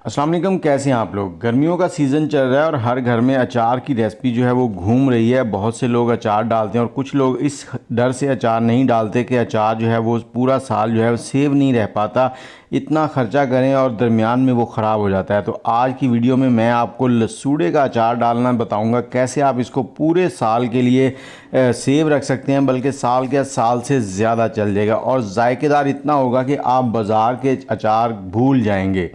अस्सलाम वालेकुम, कैसे हैं आप लोग। गर्मियों का सीज़न चल रहा है और हर घर में अचार की रेसिपी जो है वो घूम रही है। बहुत से लोग अचार डालते हैं और कुछ लोग इस डर से अचार नहीं डालते कि अचार जो है वो पूरा साल जो है वो सेव नहीं रह पाता, इतना ख़र्चा करें और दरमियान में वो ख़राब हो जाता है। तो आज की वीडियो में मैं आपको लसूड़े का अचार डालना बताऊँगा, कैसे आप इसको पूरे साल के लिए सेव रख सकते हैं, बल्कि साल के साल से ज़्यादा चल जाएगा और जायकेदार इतना होगा कि आप बाज़ार के अचार भूल जाएंगे।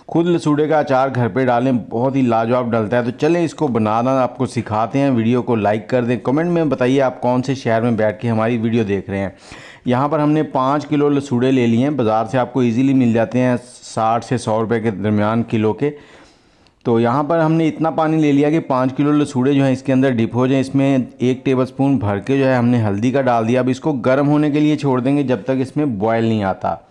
खुद लसूड़े का अचार घर पे डालें, बहुत ही लाजवाब डलता है। तो चलें इसको बनाना आपको सिखाते हैं। वीडियो को लाइक कर दें, कमेंट में बताइए आप कौन से शहर में बैठ के हमारी वीडियो देख रहे हैं। यहाँ पर हमने 5 किलो लसूड़े ले लिए हैं। बाज़ार से आपको इजीली मिल जाते हैं 60 से 100 रुपये के दरमियान किलो के। तो यहाँ पर हमने इतना पानी ले लिया कि 5 किलो लसूड़े जो हैं इसके अंदर डिप हो जाएं। इसमें 1 टेबलस्पून भर के जो है हमने हल्दी का डाल दिया। अब इसको गर्म होने के लिए छोड़ देंगे जब तक इसमें बॉयल नहीं आता।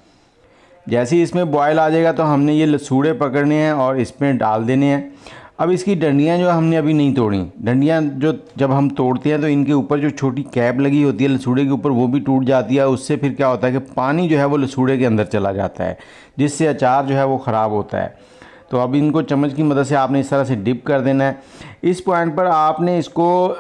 जैसे ही इसमें बॉयल आ जाएगा तो हमने ये लसूड़े पकड़ने हैं और इसमें डाल देने हैं। अब इसकी डंडियाँ जो हमने अभी नहीं तोड़ी, डंडियाँ जो जब हम तोड़ते हैं तो इनके ऊपर जो छोटी कैप लगी होती है लसूड़े के ऊपर वो भी टूट जाती है। उससे फिर क्या होता है कि पानी जो है वो लसूड़े के अंदर चला जाता है, जिससे अचार जो है वो ख़राब होता है। तो अब इनको चम्मच की मदद से आपने इस तरह से डिप कर देना है। इस पॉइंट पर आपने इसको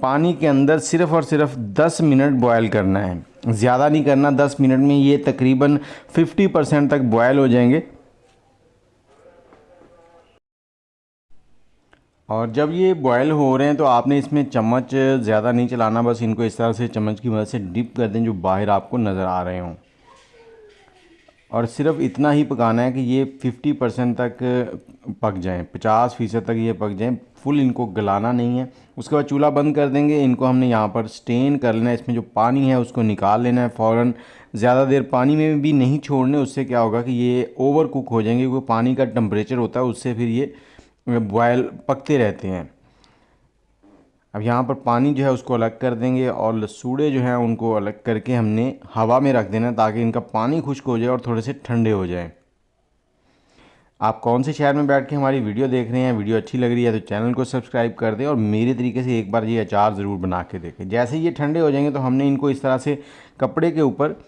पानी के अंदर सिर्फ़ और सिर्फ 10 मिनट बॉयल करना है, ज़्यादा नहीं करना। 10 मिनट में ये तकरीबन 50% तक बॉयल हो जाएंगे। और जब ये बॉयल हो रहे हैं तो आपने इसमें चम्मच ज़्यादा नहीं चलाना, बस इनको इस तरह से चम्मच की मदद से डिप कर दें जो बाहर आपको नज़र आ रहे हों। और सिर्फ इतना ही पकाना है कि ये 50% तक पक जाएं, 50% तक ये पक जाएं, फुल इनको गलाना नहीं है। उसके बाद चूल्हा बंद कर देंगे। इनको हमने यहाँ पर स्टेन कर लेना है, इसमें जो पानी है उसको निकाल लेना है फ़ौरन। ज़्यादा देर पानी में भी नहीं छोड़ने, उससे क्या होगा कि ये ओवर कुक हो जाएंगे, क्योंकि पानी का टेम्परेचर होता है उससे फिर ये बॉयल पकते रहते हैं। अब यहाँ पर पानी जो है उसको अलग कर देंगे और लसूड़े जो हैं उनको अलग करके हमने हवा में रख देना ताकि इनका पानी खुश्क हो जाए और थोड़े से ठंडे हो जाएं। आप कौन से शहर में बैठ के हमारी वीडियो देख रहे हैं, वीडियो अच्छी लग रही है तो चैनल को सब्सक्राइब कर दें और मेरे तरीके से एक बार ये अचार ज़रूर बना के देखें। जैसे ही ये ठंडे हो जाएंगे तो हमने इनको इस तरह से कपड़े के ऊपर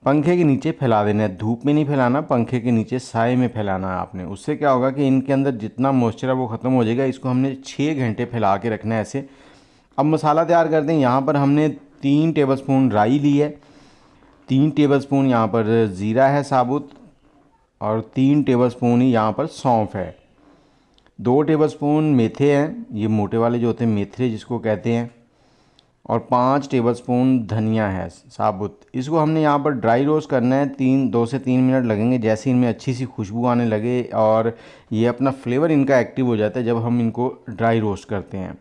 पंखे के नीचे फैला देना है। धूप में नहीं फैलाना, पंखे के नीचे साए में फैलाना है आपने। उससे क्या होगा कि इनके अंदर जितना मॉइस्चर है वो ख़त्म हो जाएगा। इसको हमने 6 घंटे फैला के रखना है ऐसे। अब मसाला तैयार करते हैं। यहाँ पर हमने 3 टेबलस्पून राई ली है, 3 टेबलस्पून यहाँ पर ज़ीरा है साबुत, और 3 टेबलस्पून ही यहाँ पर सौंफ है। 2 टेबलस्पून मेथे हैं, ये मोटे वाले जो होते हैं मेथरे जिसको कहते हैं, और 5 टेबलस्पून धनिया है साबुत। इसको हमने यहाँ पर ड्राई रोस्ट करना है। 2 से 3 मिनट लगेंगे। जैसे इनमें अच्छी सी खुशबू आने लगे और ये अपना फ्लेवर इनका एक्टिव हो जाता है जब हम इनको ड्राई रोस्ट करते हैं।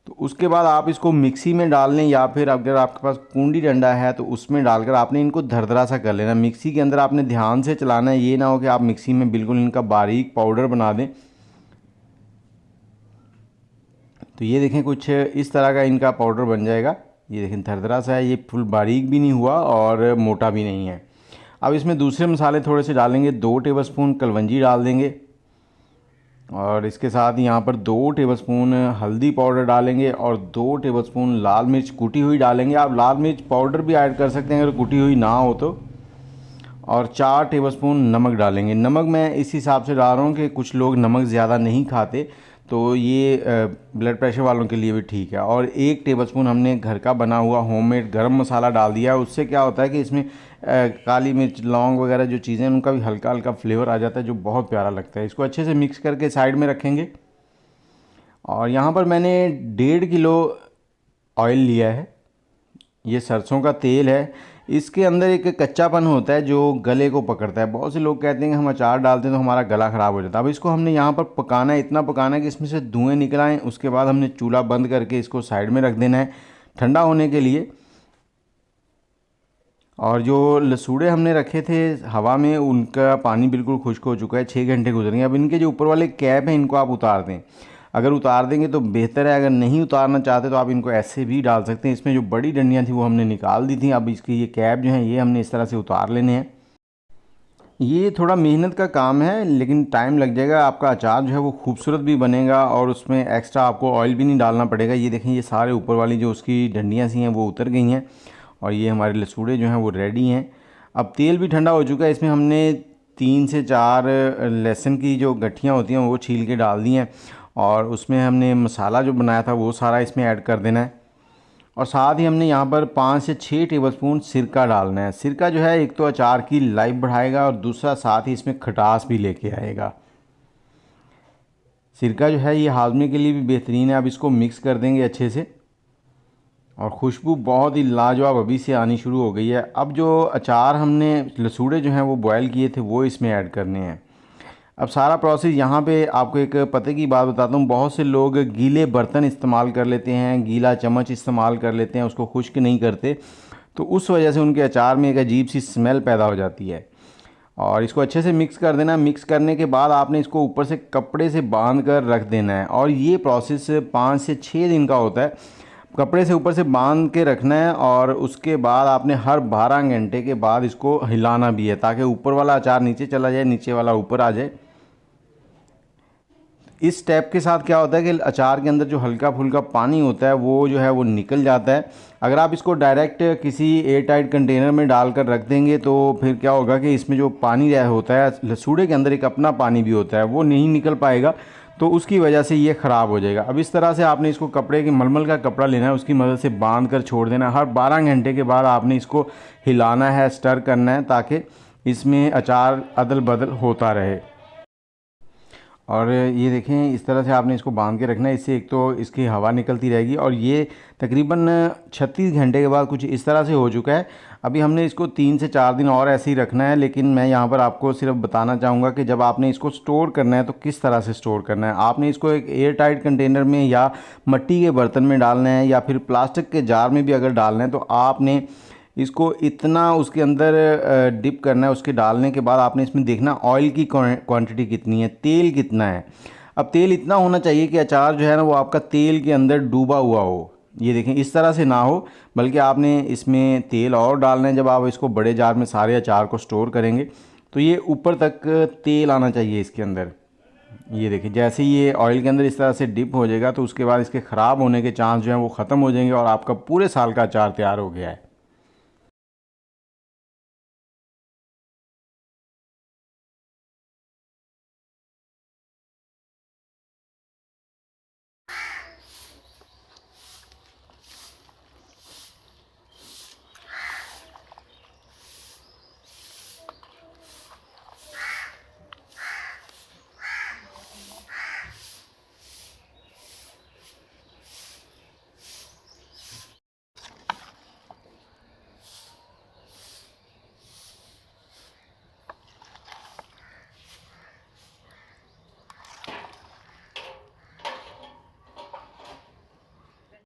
तो उसके बाद आप इसको मिक्सी में डाल लें, या फिर अगर आपके पास कूंडी डंडा है तो उसमें डालकर आपने इनको दरदरा सा कर लेना। मिक्सी के अंदर आपने ध्यान से चलाना है, ये ना हो कि आप मिक्सी में बिल्कुल इनका बारीक पाउडर बना दें। तो ये देखें कुछ इस तरह का इनका पाउडर बन जाएगा। ये देखें दरदरा सा है, ये फुल बारीक भी नहीं हुआ और मोटा भी नहीं है। अब इसमें दूसरे मसाले थोड़े से डालेंगे। 2 टेबलस्पून कलवंजी डाल देंगे और इसके साथ यहाँ पर 2 टेबलस्पून हल्दी पाउडर डालेंगे और 2 टेबलस्पून लाल मिर्च कुटी हुई डालेंगे। आप लाल मिर्च पाउडर भी ऐड कर सकते हैं अगर कुटी हुई ना हो तो। और 4 टेबलस्पून नमक डालेंगे। नमक मैं इस हिसाब से डाल रहा हूँ कि कुछ लोग नमक ज़्यादा नहीं खाते, तो ये ब्लड प्रेशर वालों के लिए भी ठीक है। और 1 टेबलस्पून हमने घर का बना हुआ होममेड गरम मसाला डाल दिया है। उससे क्या होता है कि इसमें काली मिर्च, लौंग वगैरह जो चीज़ें हैं उनका भी हल्का हल्का फ्लेवर आ जाता है जो बहुत प्यारा लगता है। इसको अच्छे से मिक्स करके साइड में रखेंगे। और यहाँ पर मैंने 1.5 किलो ऑयल लिया है, ये सरसों का तेल है। इसके अंदर एक कच्चापन होता है जो गले को पकड़ता है। बहुत से लोग कहते हैं कि हम अचार डालते हैं तो हमारा गला ख़राब हो जाता है। अब इसको हमने यहाँ पर पकाना है, इतना पकाना है कि इसमें से धुएँ निकल आएँ। उसके बाद हमने चूल्हा बंद करके इसको साइड में रख देना है ठंडा होने के लिए। और जो लसूड़े हमने रखे थे हवा में उनका पानी बिल्कुल खुश्क हो चुका है, 6 घंटे गुजर गए। अब इनके जो ऊपर वाले कैप हैं इनको आप उतार दें। अगर उतार देंगे तो बेहतर है, अगर नहीं उतारना चाहते तो आप इनको ऐसे भी डाल सकते हैं। इसमें जो बड़ी डंडियाँ थी वो हमने निकाल दी थी। अब इसकी ये कैप जो है ये हमने इस तरह से उतार लेने हैं। ये थोड़ा मेहनत का काम है लेकिन टाइम लग जाएगा। आपका अचार जो है वो खूबसूरत भी बनेगा और उसमें एक्स्ट्रा आपको ऑयल भी नहीं डालना पड़ेगा। ये देखें ये सारे ऊपर वाली जो उसकी डंडियाँ सी हैं वो उतर गई हैं और ये हमारे लसूड़े जो हैं वो रेडी हैं। अब तेल भी ठंडा हो चुका है। इसमें हमने 3 से 4 लहसुन की जो गठियाँ होती हैं वो छील के डाल दी हैं, और उसमें हमने मसाला जो बनाया था वो सारा इसमें ऐड कर देना है। और साथ ही हमने यहाँ पर 5 से 6 टेबलस्पून सिरका डालना है। सिरका जो है एक तो अचार की लाइफ बढ़ाएगा और दूसरा साथ ही इसमें खटास भी लेके आएगा। सिरका जो है ये हाजमे के लिए भी बेहतरीन है। अब इसको मिक्स कर देंगे अच्छे से, और खुशबू बहुत ही लाजवाब अभी से आनी शुरू हो गई है। अब जो अचार हमने लसूड़े जो हैं वो बॉयल किए थे वो इसमें ऐड करने हैं। अब सारा प्रोसेस यहाँ पे आपको एक पते की बात बताता हूँ, बहुत से लोग गीले बर्तन इस्तेमाल कर लेते हैं, गीला चम्मच इस्तेमाल कर लेते हैं, उसको खुश्क नहीं करते, तो उस वजह से उनके अचार में एक अजीब सी स्मेल पैदा हो जाती है। और इसको अच्छे से मिक्स कर देना। मिक्स करने के बाद आपने इसको ऊपर से कपड़े से बांध कर रख देना है, और ये प्रोसेस 5 से 6 दिन का होता है। कपड़े से ऊपर से बांध के रखना है, और उसके बाद आपने हर 12 घंटे के बाद इसको हिलाना भी है, ताकि ऊपर वाला अचार नीचे चला जाए, नीचे वाला ऊपर आ जाए। इस स्टेप के साथ क्या होता है कि अचार के अंदर जो हल्का फुल्का पानी होता है वो जो है वो निकल जाता है। अगर आप इसको डायरेक्ट किसी एयर टाइट कंटेनर में डालकर रख देंगे तो फिर क्या होगा कि इसमें जो पानी रह होता है, लसूड़े के अंदर एक अपना पानी भी होता है, वो नहीं निकल पाएगा, तो उसकी वजह से ये ख़राब हो जाएगा। अब इस तरह से आपने इसको कपड़े के मलमल का कपड़ा लेना है, उसकी मदद से बांध कर छोड़ देना है। हर 12 घंटे के बाद आपने इसको हिलाना है, स्टर करना है, ताकि इसमें अचार अदल बदल होता रहे। और ये देखें इस तरह से आपने इसको बांध के रखना है, इससे एक तो इसकी हवा निकलती रहेगी। और ये तकरीबन 36 घंटे के बाद कुछ इस तरह से हो चुका है। अभी हमने इसको 3 से 4 दिन और ऐसे ही रखना है, लेकिन मैं यहाँ पर आपको सिर्फ बताना चाहूँगा कि जब आपने इसको स्टोर करना है तो किस तरह से स्टोर करना है। आपने इसको एक एयर टाइट कंटेनर में या मिट्टी के बर्तन में डालना है, या फिर प्लास्टिक के जार में भी अगर डालना है, तो आपने इसको इतना उसके अंदर डिप करना है। उसके डालने के बाद आपने इसमें देखना ऑयल की क्वांटिटी कितनी है, तेल कितना है। अब तेल इतना होना चाहिए कि अचार जो है ना वो आपका तेल के अंदर डूबा हुआ हो। ये देखें इस तरह से ना हो, बल्कि आपने इसमें तेल और डालना है। जब आप इसको बड़े जार में सारे अचार को स्टोर करेंगे तो ये ऊपर तक तेल आना चाहिए इसके अंदर। ये देखिए जैसे ये ऑयल के अंदर इस तरह से डिप हो जाएगा तो उसके बाद इसके ख़राब होने के चांस जो हैं वो ख़त्म हो जाएंगे, और आपका पूरे साल का अचार तैयार हो गया है।